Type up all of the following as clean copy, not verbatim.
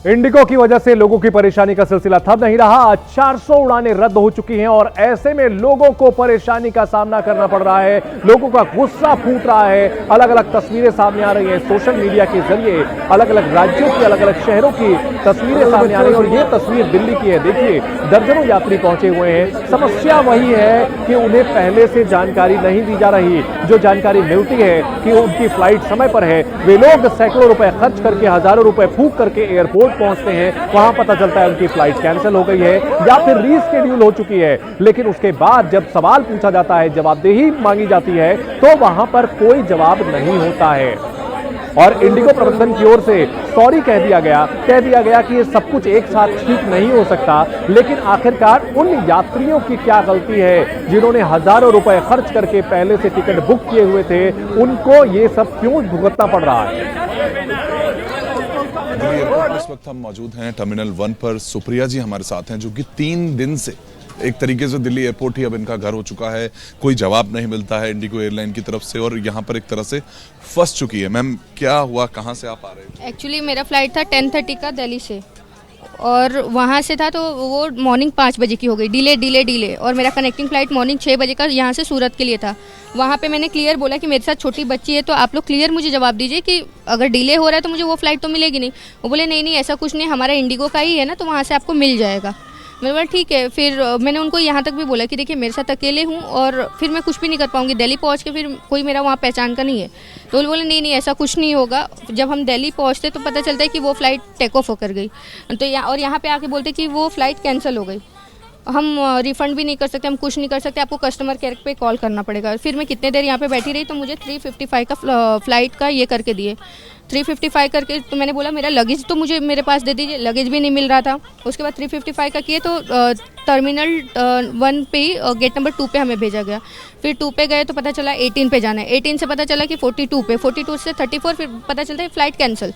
Indigo की वजह से लोगों की परेशानी का सिलसिला थम नहीं रहा। आज 400 उड़ानें रद्द हो चुकी हैं और ऐसे में लोगों को परेशानी का सामना करना पड़ रहा है। लोगों का गुस्सा फूट रहा है। अलग अलग तस्वीरें सामने आ रही हैं सोशल मीडिया के जरिए। अलग अलग राज्यों की, अलग अलग शहरों की तस्वीरें सामने आ रही हैं और ये तस्वीर दिल्ली की है। देखिए, दर्जनों यात्री पहुंचे हुए हैं। समस्या वही है कि उन्हें पहले से जानकारी नहीं दी जा रही। जो जानकारी मिलती है कि उनकी फ्लाइट समय पर है, वे लोग सैकड़ों रुपए खर्च करके, हजारों रुपए फूंक करके एयरपोर्ट पहुंचते हैं। वहां पता चलता है उनकी फ्लाइट कैंसिल हो गई है या फिर रीशेड्यूल हो चुकी है। लेकिन उसके बाद जब सवाल पूछा जाता है, जवाबदेही मांगी जाती है, तो वहां पर कोई जवाब नहीं होता है। और इंडिगो प्रबंधन की ओर से सॉरी कह दिया गया कि ये सब कुछ एक साथ ठीक नहीं हो सकता। लेकिन आखिरकार उन यात्रियों की क्या गलती है जिन्होंने हजारों रुपए खर्च करके पहले से टिकट बुक किए हुए थे? उनको ये सब क्यों भुगतना पड़ रहा है? दिल्ली एयरपोर्ट पर इस वक्त हम मौजूद हैं टर्मिनल 1 पर। सुप्रिया जी हमारे साथ हैं, जो कि 3 दिन से एक तरीके से दिल्ली एयरपोर्ट ही अब इनका घर हो चुका है। कोई जवाब नहीं मिलता है इंडिगो एयरलाइन की तरफ से और यहाँ पर एक तरह से फंस चुकी है। मैम, क्या हुआ, कहाँ से आप आ रहे थे? एक्चुअली मेरा फ्लाइट था 10:30 का दिल्ली से, और वहाँ से था तो वो मॉर्निंग 5 बजे की हो गई। डिले और मेरा कनेक्टिंग फ़्लाइट मॉर्निंग 6 बजे का यहाँ से सूरत के लिए था। वहाँ पे मैंने क्लियर बोला कि मेरे साथ छोटी बच्ची है, तो आप लोग क्लियर मुझे जवाब दीजिए कि अगर डिले हो रहा है तो मुझे वो फ़्लाइट तो मिलेगी नहीं। वो बोले नहीं ऐसा कुछ नहीं, हमारा इंडिगो का ही है ना, तो वहाँ से आपको मिल जाएगा। मैंने बोला ठीक है। फिर मैंने उनको यहाँ तक भी बोला कि देखिए मेरे साथ अकेले हूँ और फिर मैं कुछ भी नहीं कर पाऊँगी। दिल्ली पहुँच के फिर कोई मेरा वहाँ पहचान का नहीं है। तो वो बोले नहीं ऐसा कुछ नहीं होगा। जब हम दिल्ली पहुँचते तो पता चलता है कि वो फ़्लाइट टेक ऑफ होकर गई। तो यहाँ पे आके बोलते कि वो फ़्लाइट कैंसिल हो गई। हम रिफ़ंड भी नहीं कर सकते, हम कुछ नहीं कर सकते, आपको कस्टमर केयर पे कॉल करना पड़ेगा। फिर मैं कितने देर यहाँ पे बैठी रही तो मुझे 355 का फ़्लाइट का ये करके दिए। 355 करके तो मैंने बोला मेरा लगेज तो मुझे मेरे पास दे दीजिए, लगेज भी नहीं मिल रहा था। उसके बाद 355 का किए तो टर्मिनल 1 पे गेट नंबर 2 पे हमें भेजा गया। फिर 2 पे गए तो पता चला 18 पे जाना है। 18 से पता चला कि 42 पे, 42 से 34, फिर पता चलता है फ़्लाइट कैंसिल।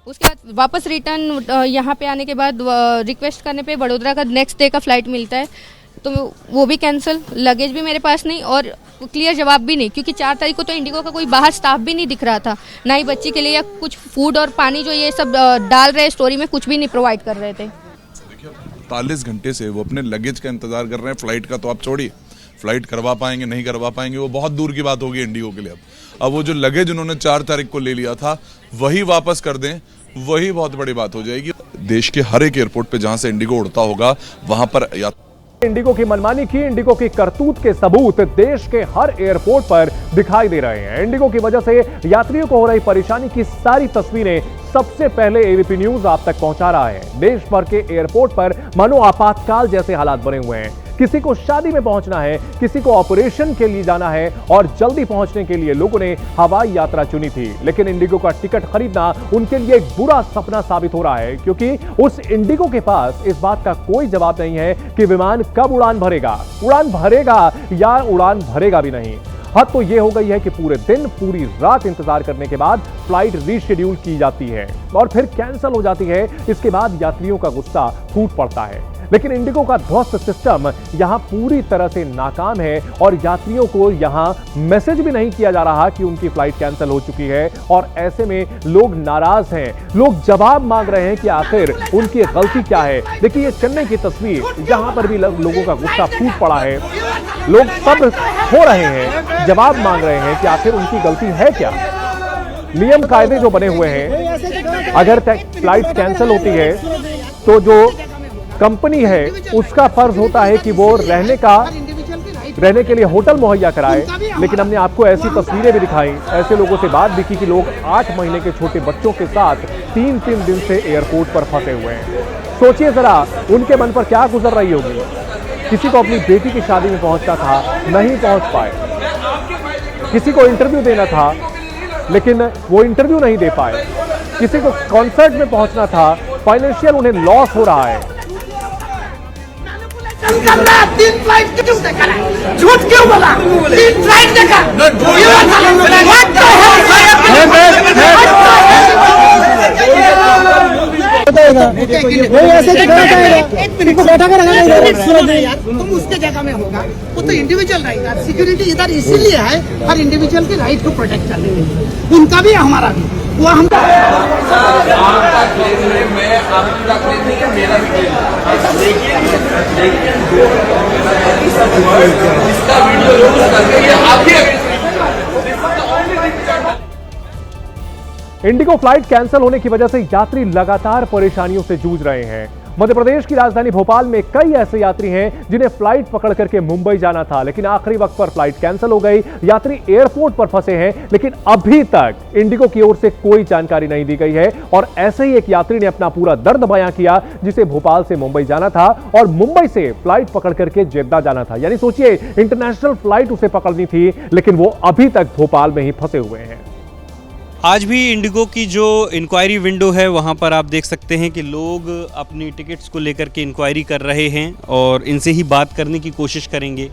उसके बाद वापस रिटर्न यहाँ पे आने के बाद रिक्वेस्ट करने पे वडोदरा का नेक्स्ट डे का फ़्लाइट मिलता है, तो वो भी कैंसिल। लगेज भी मेरे पास नहीं और क्लियर जवाब भी नहीं, क्योंकि 4 तारीख को तो इंडिगो का कोई बाहर स्टाफ भी नहीं दिख रहा था, ना ही बच्ची के लिए या कुछ फूड और पानी जो ये सब डाल रहे स्टोरी में कुछ भी नहीं प्रोवाइड कर रहे थे। देखिए, 45 घंटे से वो अपने लगेज का इंतजार कर रहे हैं। फ्लाइट का तो आप छोड़िए, फ्लाइट करवा पाएंगे नहीं करवा पाएंगे वो बहुत दूर की बात होगी इंडिगो के लिए। अब वो जो लगेज उन्होंने 4 तारीख को ले लिया था वही वापस कर दें, वही बहुत बड़ी बात हो जाएगी। देश के हर एक एयरपोर्ट पे जहां से इंडिगो उड़ता होगा वहां पर इंडिगो की मनमानी की, इंडिगो की करतूत के सबूत देश के हर एयरपोर्ट पर दिखाई दे रहे हैं। इंडिगो की वजह से यात्रियों को हो रही परेशानी की सारी तस्वीरें सबसे पहले एबीपी न्यूज आप तक पहुंचा रहा है। देश भर के एयरपोर्ट पर मानो आपातकाल जैसे हालात बने हुए हैं। किसी को शादी में पहुंचना है, किसी को ऑपरेशन के लिए जाना है और जल्दी पहुंचने के लिए लोगों ने हवाई यात्रा चुनी थी। लेकिन इंडिगो का टिकट खरीदना उनके लिए एक बुरा सपना साबित हो रहा है, क्योंकि उस इंडिगो के पास इस बात का कोई जवाब नहीं है कि विमान कब उड़ान भरेगा या उड़ान भरेगा भी नहीं। हद तो यह हो गई है कि पूरे दिन पूरी रात इंतजार करने के बाद फ्लाइट रीशेड्यूल की जाती है और फिर कैंसिल हो जाती है। इसके बाद यात्रियों का गुस्सा फूट पड़ता है। लेकिन इंडिगो का ध्वस्त सिस्टम यहां पूरी तरह से नाकाम है और यात्रियों को यहां मैसेज भी नहीं किया जा रहा कि उनकी फ्लाइट कैंसिल हो चुकी है। और ऐसे में लोग नाराज हैं, लोग जवाब मांग रहे हैं कि आखिर उनकी गलती क्या है। देखिए, ये चेन्नई की तस्वीर, यहां पर भी लोगों का गुस्सा फूट पड़ा है। लोग सब हो रहे हैं, जवाब मांग रहे हैं कि आखिर उनकी गलती है क्या। नियम कायदे जो बने हुए हैं, अगर फ्लाइट कैंसिल होती है तो जो कंपनी है उसका फर्ज होता है कि वो रहने के लिए होटल मुहैया कराए। लेकिन हमने आपको ऐसी तस्वीरें भी दिखाई, ऐसे लोगों से बात भी की कि लोग 8 महीने के छोटे बच्चों के साथ 3-3 दिन से एयरपोर्ट पर फंसे हुए हैं। सोचिए जरा उनके मन पर क्या गुजर रही होगी। किसी को अपनी बेटी की शादी में पहुंचना था, नहीं पहुंच पाए। किसी को इंटरव्यू देना था लेकिन वो इंटरव्यू नहीं दे पाए। किसी को कॉन्सर्ट में पहुंचना था, फाइनेंशियल उन्हें लॉस हो रहा है। 3 फ्लाइट क्यों देखा? झूठ क्यों बोला? 3 फ्लाइट देखा। What the hell? तुम उसके जगह में होगा, वो तो इंडिविजुअल राइट है। सिक्योरिटी इधर इसीलिए है, हर इंडिविजुअल के राइट को प्रोटेक्ट करने के लिए, उनका भी हमारा भी वो हम इंडिगो फ्लाइट कैंसिल होने की वजह से यात्री लगातार परेशानियों से जूझ रहे हैं। मध्य प्रदेश की राजधानी भोपाल में कई ऐसे यात्री हैं जिन्हें फ्लाइट पकड़ करके मुंबई जाना था, लेकिन आखिरी वक्त पर फ्लाइट कैंसिल हो गई। यात्री एयरपोर्ट पर फंसे हैं, लेकिन अभी तक इंडिगो की ओर से कोई जानकारी नहीं दी गई है। और ऐसे ही एक यात्री ने अपना पूरा दर्द बयां किया, जिसे भोपाल से मुंबई जाना था और मुंबई से फ्लाइट पकड़ करके जेद्दा जाना था। यानी सोचिए, इंटरनेशनल फ्लाइट उसे पकड़नी थी, लेकिन वो अभी तक भोपाल में ही फंसे हुए हैं। आज भी इंडिगो की जो इंक्वायरी विंडो है वहाँ पर आप देख सकते हैं कि लोग अपनी टिकट्स को लेकर के इंक्वायरी कर रहे हैं और इनसे ही बात करने की कोशिश करेंगे।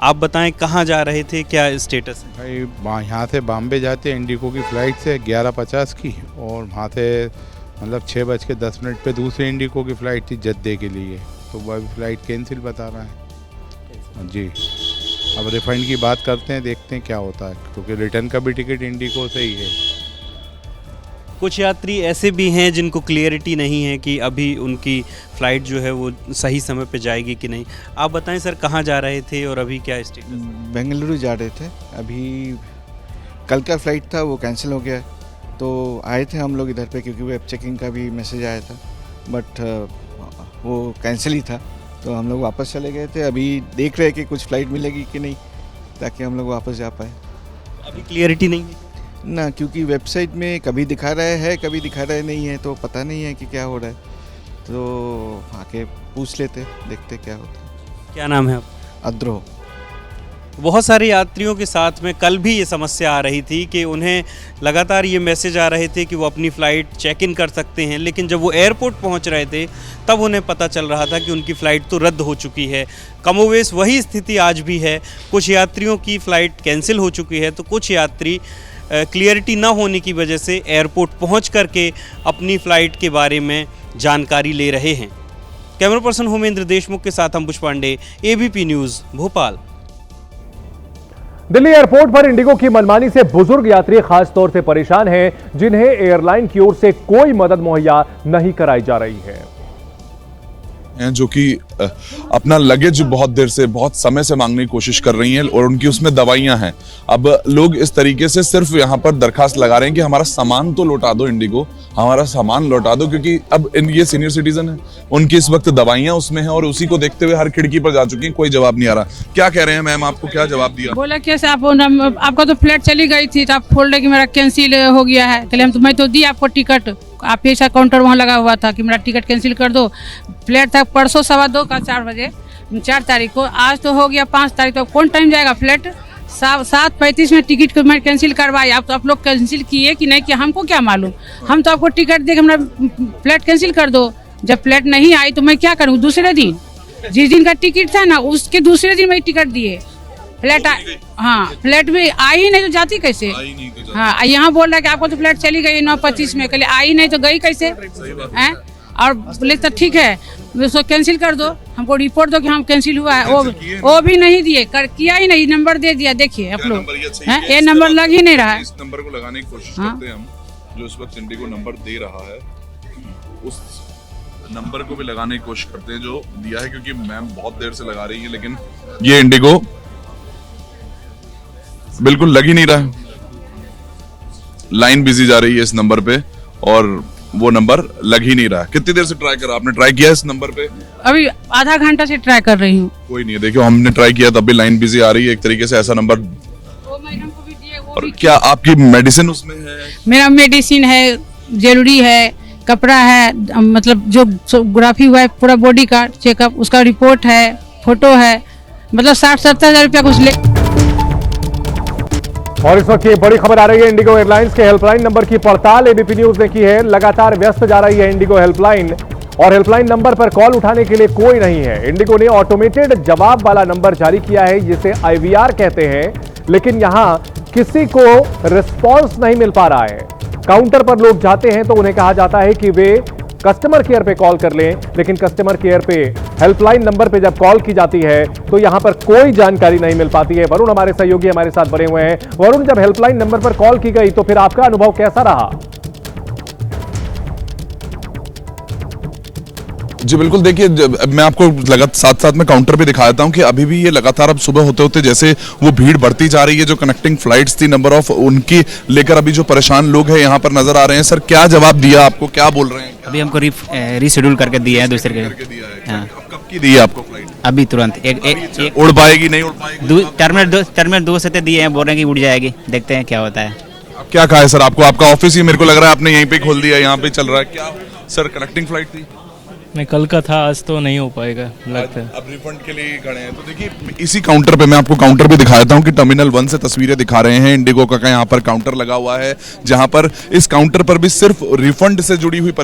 आप बताएं कहाँ जा रहे थे, क्या स्टेटस है? भाई यहाँ से बॉम्बे जाते इंडिगो की फ़्लाइट से 11:50 की, और वहाँ से मतलब 6:10 पे दूसरी इंडिगो की फ़्लाइट थी जद्दे के लिए, तो वह भी फ़्लाइट कैंसिल बता रहा है जी। अब रिफ़ंड की बात करते हैं, देखते हैं क्या होता है, क्योंकि रिटर्न का भी टिकट इंडिगो से ही है। कुछ यात्री ऐसे भी हैं जिनको क्लियरिटी नहीं है कि अभी उनकी फ़्लाइट जो है वो सही समय पे जाएगी कि नहीं। आप बताएं सर, कहाँ जा रहे थे और अभी क्या स्टेटस? बेंगलुरु जा रहे थे। अभी कल का फ़्लाइट था, वो कैंसिल हो गया, तो आए थे हम लोग इधर पे, क्योंकि वेब चेकिंग का भी मैसेज आया था, बट वो कैंसिल ही था, तो हम लोग वापस चले गए थे। अभी देख रहे हैं कि कुछ फ़्लाइट मिलेगी कि नहीं, ताकि हम लोग वापस जा पाए। अभी क्लियरिटी नहीं है ना, क्योंकि वेबसाइट में कभी दिखा रहा है, कभी दिखा रहा नहीं है, तो पता नहीं है कि क्या हो रहा है, तो आके पूछ लेते, देखते क्या होता है। क्या नाम है आप? अद्रो। बहुत सारे यात्रियों के साथ में कल भी ये समस्या आ रही थी कि उन्हें लगातार ये मैसेज आ रहे थे कि वो अपनी फ़्लाइट चेक इन कर सकते हैं, लेकिन जब वो एयरपोर्ट पहुंच रहे थे तब उन्हें पता चल रहा था कि उनकी फ़्लाइट तो रद्द हो चुकी है। कमोवेश वही स्थिति आज भी है। कुछ यात्रियों की फ़्लाइट कैंसिल हो चुकी है, तो कुछ यात्री क्लियरिटी ना होने की वजह से एयरपोर्ट पहुंच करके अपनी फ़्लाइट के बारे में जानकारी ले रहे हैं। कैमरा पर्सन होमेंद्र देशमुख के साथ अंकुश पांडे, एबीपी न्यूज़, भोपाल। दिल्ली एयरपोर्ट पर इंडिगो की मनमानी से बुजुर्ग यात्री खास तौर से परेशान हैं, जिन्हें एयरलाइन की ओर से कोई मदद मुहैया नहीं कराई जा रही है। जो कि अपना लगेज बहुत देर से, बहुत समय से मांगने की कोशिश कर रही हैं, और उनकी उसमें दवाइयां हैं। अब लोग इस तरीके से सिर्फ यहाँ पर दरखास्त लगा रहे हैं कि हमारा सामान तो लौटा दो इंडिगो, हमारा सामान लौटा दो, क्योंकि अब ये सीनियर सिटीजन है, उनकी इस वक्त दवाइयां उसमें हैं, और उसी को देखते हुए हर खिड़की पर जा चुकी हैं, कोई जवाब नहीं आ रहा। क्या कह रहे हैं मैम, आपको क्या जवाब दिया? बोला कैसे आपको तो फ्लाइट चली गई थी, तो आप बोल रहे कि मेरा कैंसिल हो गया है। कहले मैं तो दी आपको टिकट, आप ऐसा काउंटर वहाँ लगा हुआ था कि मेरा टिकट कैंसिल कर दो। फ्लाइट था परसों 2:15 का 4 बजे, 4 तारीख को, आज तो हो गया 5 तारीख, तो कौन टाइम जाएगा फ्लाइट? 7:35 में टिकट को मैं कैंसिल करवाई। आप तो आप लोग कैंसिल किए कि नहीं, कि हमको क्या मालूम? हम तो आपको टिकट दे के हमारा फ्लाइट कैंसिल कर दो। जब फ्लाइट नहीं आई तो मैं क्या करूँ? दूसरे दिन, जिस दिन का टिकट था ना, उसके दूसरे दिन मैं टिकट दिए। फ्लाइट हाँ, फ्लाइट भी आई नहीं तो जाती कैसे? हाँ, यहाँ बोल रहा है कि आपको तो फ्लाइट चली गई 9:25 में, कहले आई नहीं तो गई कैसे हैं? और बोले तो ठीक है, उसको कैंसिल कर दो, हमको रिपोर्ट दो कि हम कैंसिल हुआ है। वो भी नहीं दिए, किया ही नहीं, नंबर दे दिया। देखिए आप लोग, ये नंबर लग ही नहीं रहा है। इस नंबर को लगाने की कोशिश करते हैं हम, जो इस वक्त इंडिगो नंबर दे रहा है, उस नंबर को भी लगाने की कोशिश करते हैं जो दिया है, क्योंकि मैम बहुत देर से लगा रही है, लेकिन ये इंडिगो बिल्कुल लग ही नहीं रहा। लाइन बिजी जा रही है इस नंबर पे, और वो नंबर लग ही नहीं रहा। कितनी देर से ट्राई कर रहा? आपने ट्राई किया इस नंबर पे? अभी आधा घंटा से ट्राई कर रही हूँ, कोई नहीं है। देखियो, हमने ट्राई किया तब भी लाइन बिजी आ रही है। एक तरीके से ऐसा नंबर। और क्या आपकी मेडिसिन उसमें है? मेरा मेडिसिन है, जरूरी है, कपड़ा है, मतलब जो सोनोग्राफी हुआ है पूरा बॉडी का चेकअप, उसका रिपोर्ट है, फोटो है, मतलब 60-70 हज़ार रुपया कुछ ले। और इस वक्त ये बड़ी खबर आ रही है, इंडिगो एयरलाइंस के हेल्पलाइन नंबर की पड़ताल एबीपी न्यूज ने की है। लगातार व्यस्त जा रही है इंडिगो हेल्पलाइन, और हेल्पलाइन नंबर पर कॉल उठाने के लिए कोई नहीं है। इंडिगो ने ऑटोमेटेड जवाब वाला नंबर जारी किया है, जिसे IVR कहते हैं, लेकिन यहां किसी को रिस्पॉन्स नहीं मिल पा रहा है। काउंटर पर लोग जाते हैं तो उन्हें कहा जाता है कि वे कस्टमर केयर पे कॉल कर लें, लेकिन कस्टमर केयर पे हेल्पलाइन नंबर पे जब कॉल की जाती है तो यहां पर कोई जानकारी नहीं मिल पाती है। वरुण हमारे सहयोगी हमारे साथ बने हुए हैं। वरुण, जब हेल्पलाइन नंबर पर कॉल की गई तो फिर आपका अनुभव कैसा रहा? जी बिल्कुल, देखिए मैं आपको साथ साथ में काउंटर पे दिखा देता हूं कि अभी भी ये लगातार अब सुबह होते होते जैसे वो भीड़ बढ़ती जा रही है। जो कनेक्टिंग फ्लाइट्स थी, नंबर ऑफ उनकी लेकर अभी जो परेशान लोग हैं यहाँ पर नजर आ रहे हैं। सर, क्या जवाब दिया आपको, क्या बोल रहे हैं? अभी हमको रीशेड्यूल करके दिए हैं दूसरे के। हाँ, कब की दी है आपको फ्लाइट? अभी तुरंत एक उड़ पाएगी नहीं उड़ पाएगी? टर्मिनल 2 से दिए हैं, बोल रहे हैं कि उड़ जाएगी, देखते हैं क्या होता है। क्या कहा है सर आपको? आपका ऑफिस ही मेरे को लग रहा है आपने यहीं पे खोल दिया, यहाँ पे चल रहा है क्या? सर, कनेक्टिंग फ्लाइट थी? मैं कल का था, आज तो नहीं हो पाएगा लगता है। अब रिफंड के लिए खड़े हैं। तो देखिए इसी काउंटर पे मैं आपको काउंटर भी दिखा देता हूँ कि टर्मिनल 1 से तस्वीरें दिखा रहे हैं। इंडिगो का यहाँ पर काउंटर लगा हुआ है, जहां पर इस काउंटर पर भी सिर्फ रिफंड से जुड़ी हुई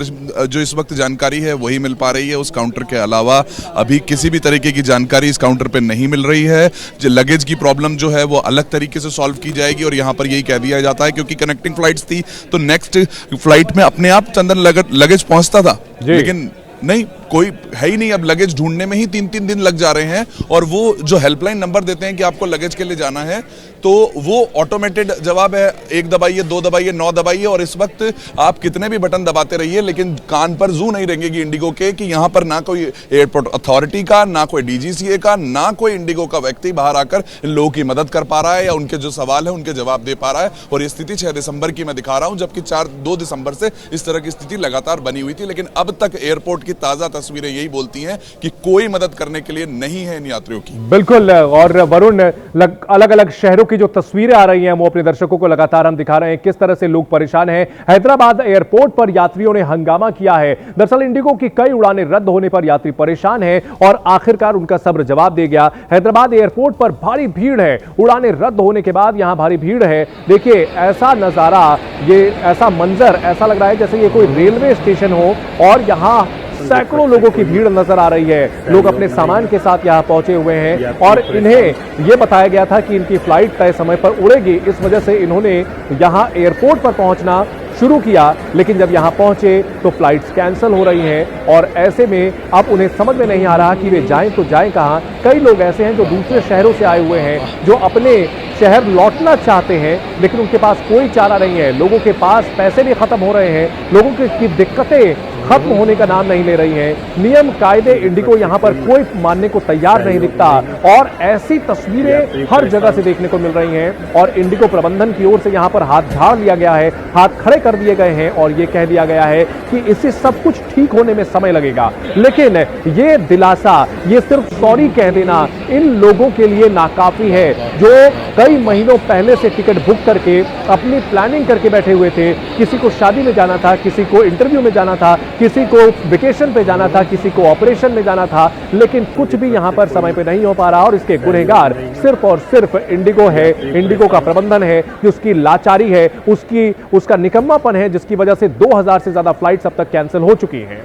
जो इस वक्त जानकारी है वही मिल पा रही है। उस काउंटर के अलावा अभी किसी भी तरीके की जानकारी इस काउंटर पर नहीं मिल रही है। जो लगेज की प्रॉब्लम जो है वो अलग तरीके से सॉल्व की जाएगी और यहाँ पर यही कह दिया जाता है क्योंकि कनेक्टिंग फ्लाइट्स थी तो नेक्स्ट फ्लाइट में अपने आप चंदन लगेज पहुंचता था, लेकिन नहीं, कोई है ही नहीं। अब लगेज ढूंढने में ही 3-3 दिन लग जा रहे हैं। और वो जो हेल्पलाइन नंबर देते हैं कि आपको लगेज के लिए जाना है, तो वो ऑटोमेटेड जवाब है, 1 दबाइए, 2 दबाइए, 9 दबाइए। और इस वक्त आप कितने भी बटन दबाते रहिए, लेकिन कान पर जू नहीं रहेंगी इंडिगो के कि यहाँ पर ना कोई एयरपोर्ट अथॉरिटी का, ना कोई डीजीसीए का, ना कोई इंडिगो का व्यक्ति बाहर आकर इन लोगों की मदद कर पा रहा है या उनके जो सवाल है उनके जवाब दे पा रहा है। और ये स्थिति 6 दिसंबर की मैं दिखा रहा हूं, जबकि 2 दिसंबर से इस तरह की स्थिति लगातार बनी हुई थी। लेकिन अब तक एयरपोर्ट की ताजा तस्वीरें यही बोलती हैं कि कोई मदद करने के लिए नहीं है इन यात्रियों की। बिल्कुल। और वरुण, अलग अलग शहरों की जो तस्वीरें आ रही हैं वो अपने दर्शकों को लगातार हम दिखा रहे हैं किस तरह से लोग परेशान हैं। हैदराबाद एयरपोर्ट पर यात्रियों ने हंगामा किया है। दरअसल इंडिगो की कई उड़ानें रद्द होने पर यात्री परेशान हैं और आखिरकार उनका सब्र जवाब दे गया। हैदराबाद एयरपोर्ट पर भारी भीड़ है, उड़ानें रद्द होने के बाद यहां भारी भीड़ है। देखिए ऐसा नजारा, ये ऐसा मंजर, ऐसा लग रहा है जैसे ये कोई रेलवे स्टेशन हो और यहां सैकड़ों लोगों की भीड़ नजर आ रही है। लोग अपने सामान के साथ यहां पहुंचे हुए हैं और इन्हें यह बताया गया था कि इनकी फ्लाइट तय समय पर उड़ेगी। इस वजह से इन्होंने यहां एयरपोर्ट पर पहुंचना शुरू किया, लेकिन जब यहां पहुंचे तो फ्लाइट्स कैंसिल हो रही हैं और ऐसे में अब उन्हें समझ में नहीं आ रहा कि वे जाएं तो जाएं कहां। कई लोग ऐसे हैं जो दूसरे शहरों से आए हुए हैं, जो अपने शहर लौटना चाहते हैं, लेकिन उनके पास कोई चारा नहीं है। लोगों के पास पैसे भी खत्म हो रहे हैं, लोगों की दिक्कतें खत्म होने का नाम नहीं ले रही हैं। नियम कायदे इंडिगो यहां पर कोई मानने को तैयार नहीं दिखता और ऐसी तस्वीरें हर जगह से देखने को मिल रही हैं और इंडिगो प्रबंधन की ओर से यहां पर हाथ झाड़ लिया गया है, हाथ खड़े कर दिए गए हैं और यह कह दिया गया है कि इससे सब कुछ ठीक होने में समय लगेगा। लेकिन ये दिलासा, ये सिर्फ सॉरी कह देना इन लोगों के लिए नाकाफी है जो कई महीनों पहले से टिकट बुक करके अपनी प्लानिंग करके बैठे हुए थे। किसी को शादी में जाना था, किसी को इंटरव्यू में जाना था, किसी को वेकेशन पे जाना था, किसी को ऑपरेशन में जाना था, लेकिन कुछ भी यहां पर समय पे नहीं हो पा रहा और इसके गुनहगार सिर्फ और सिर्फ इंडिगो है, इंडिगो का प्रबंधन है, कि उसकी लाचारी है, उसका निकम्मापन है, जिसकी वजह से 2000 से ज्यादा फ्लाइट्स अब तक कैंसिल हो चुकी हैं।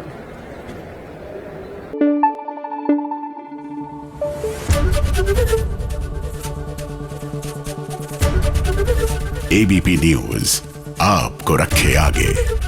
एबीपी न्यूज आपको रखे आगे।